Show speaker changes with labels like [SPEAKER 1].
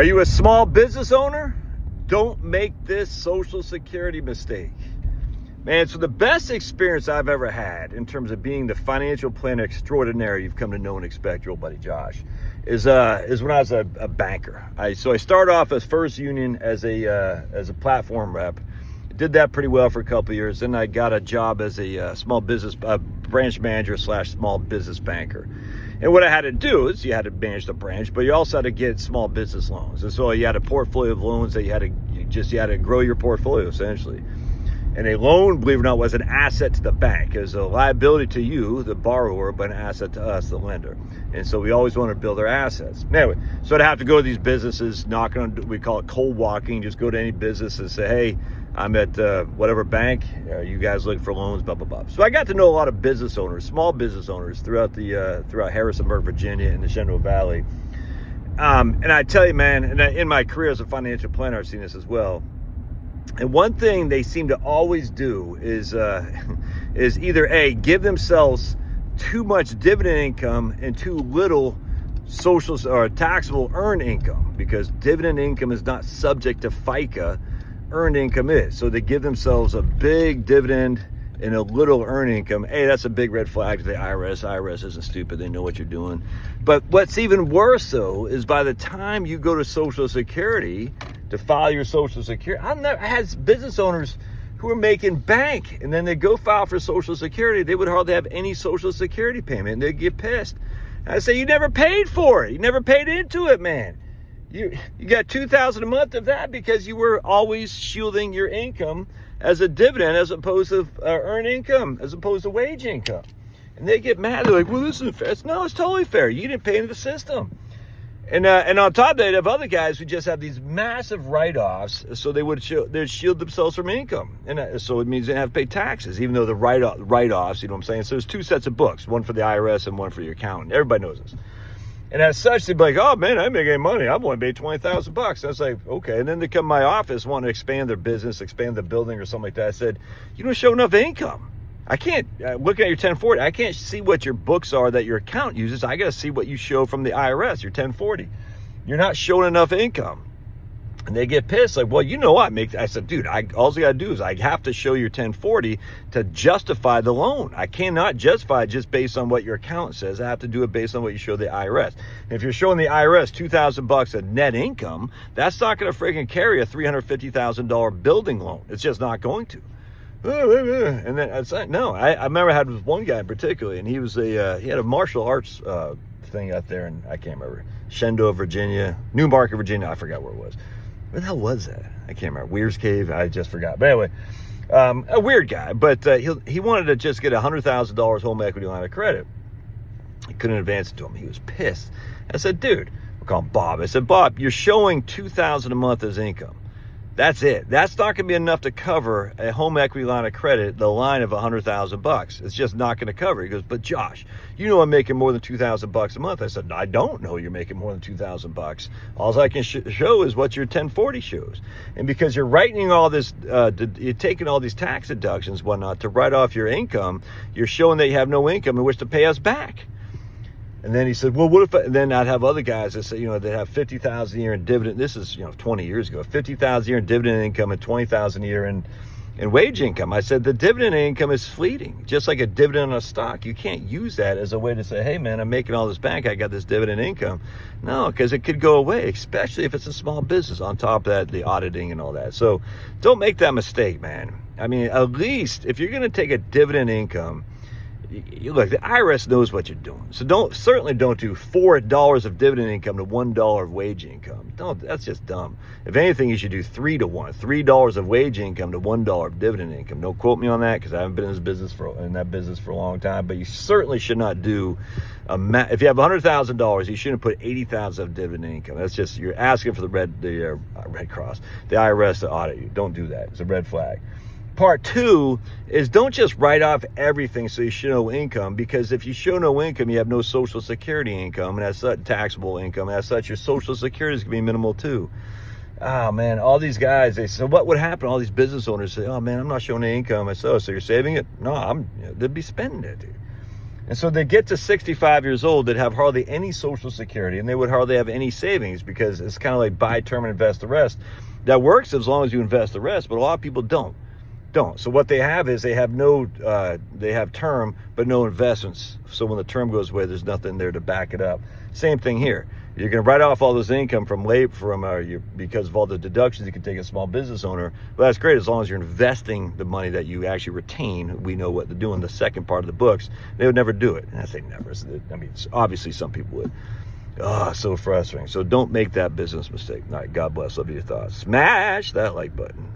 [SPEAKER 1] Are you a small business owner? Don't make this Social Security mistake. Man, so the best experience I've ever had in terms of being the financial planner extraordinaire you've come to know and expect, your old buddy Josh, is when I was a banker. So I started off as First Union as a platform rep. Did that pretty well for a couple of years. Then I got a job as a small business branch manager / small business banker. And what I had to do is you had to manage the branch, but you also had to get small business loans. And so you had a portfolio of loans that you had to grow your portfolio essentially. And a loan, believe it or not, was an asset to the bank. It was a liability to you, the borrower, but an asset to us, the lender. And so we always want to build our assets. Anyway, so I'd have to go to these businesses, knocking on, we call it cold walking, just go to any business and say, hey, I'm at whatever bank, you guys look for loans, blah, blah, blah. So I got to know a lot of business owners, small business owners throughout Harrisonburg, Virginia, and the Shenandoah Valley. And I tell you, man, and in my career as a financial planner, I've seen this as well. And one thing they seem to always do is either A, give themselves too much dividend income and too little social or taxable earned income, because dividend income is not subject to FICA. Earned income is. So they give themselves a big dividend and a little earned income. Hey, that's a big red flag to the IRS. IRS isn't stupid. They know what you're doing. But what's even worse, though, is by the time you go to Social Security to file your Social Security, I had business owners who were making bank, and then they go file for Social Security. They would hardly have any Social Security payment, and they'd get pissed. And I say, you never paid for it. You never paid into it, man. You got $2,000 a month of that because you were always shielding your income as a dividend as opposed to earned income, as opposed to wage income. And they get mad. They're like, well, this isn't fair. No, it's totally fair. You didn't pay into the system. And on top of that, you have other guys who just have these massive write-offs, so they'd shield themselves from income. And so it means they have to pay taxes, even though the write-offs, you know what I'm saying? So there's two sets of books, one for the IRS and one for your accountant. Everybody knows this. And as such, they'd be like, oh, man, I didn't make any money. I've only made $20,000. I was like, okay. And then they come to my office, want to expand their business, expand the building or something like that. I said, you don't show enough income. I can't, looking at your 1040, I can't see what your books are that your account uses. I got to see what you show from the IRS, your 1040. You're not showing enough income. And they get pissed, like, well, you know what? I said, dude, all I got to do is I have to show your 1040 to justify the loan. I cannot justify it just based on what your account says. I have to do it based on what you show the IRS. And if you're showing the IRS $2,000 of net income, that's not going to freaking carry a $350,000 building loan. It's just not going to. And then I said, no, I remember I had one guy in particular, and he had a martial arts thing out there, and I can't remember, Shenandoah, Virginia, New Market, Virginia. I forgot where it was. Where the hell was that? I can't remember. Weir's Cave. I just forgot. But anyway, a weird guy. But he wanted to just get $100,000 home equity line of credit. He couldn't advance it to him. He was pissed. I said, dude, we'll call him Bob. I said, Bob, you're showing $2,000 a month as income. That's it. That's not going to be enough to cover a home equity line of credit, the line of $100,000. It's just not going to cover. He goes, but Josh, you know I'm making more than $2,000 a month. I said, I don't know you're making more than $2,000. All I can show is what your 1040 shows. And because you're writing all this, you're taking all these tax deductions, whatnot, to write off your income, you're showing that you have no income in which to pay us back. And then he said, well, what if, and then I'd have other guys that say, they have $50,000 a year in dividend. This is, 20 years ago, $50,000 a year in dividend income and $20,000 a year in wage income. I said, the dividend income is fleeting, just like a dividend on a stock. You can't use that as a way to say, hey man, I'm making all this bank. I got this dividend income. No, because it could go away, especially if it's a small business. On top of that, the auditing and all that. So don't make that mistake, man. I mean, at least if you're going to take a dividend income, look, the IRS knows what you're doing. So certainly don't do $4 of dividend income to $1 of wage income. That's just dumb. If anything, you should do 3 to 1. $3 of wage income to $1 of dividend income. Don't quote me on that because I haven't been in that business for a long time. But you certainly should not do if you have $100,000, you shouldn't put $80,000 of dividend income. That's just, you're asking for the Red Cross, the IRS to audit you. Don't do that. It's a red flag. Part two is don't just write off everything so you show no income, because if you show no income, you have no Social Security income, and as such, taxable income, and as such, your Social Security is going to be minimal too. Oh man, all these guys, so what would happen? All these business owners say, oh man, I'm not showing any income. I said, oh, so you're saving it? No, they'd be spending it, dude. And so they get to 65 years old, they'd have hardly any Social Security, and they would hardly have any savings, because it's kind of like buy term and invest the rest. That works as long as you invest the rest, but a lot of people don't. So what they have is they have term but no investments. So when the term goes away, there's nothing there to back it up. Same thing here. You're going to write off all this income from because of all the deductions you can take a small business owner. But that's great as long as you're investing the money that you actually retain. We know what to do in the second part of the books. They would never do it. And I say never. I mean, obviously some people would. So frustrating. So don't make that business mistake. All right, God bless. Love your thoughts. Smash that like button.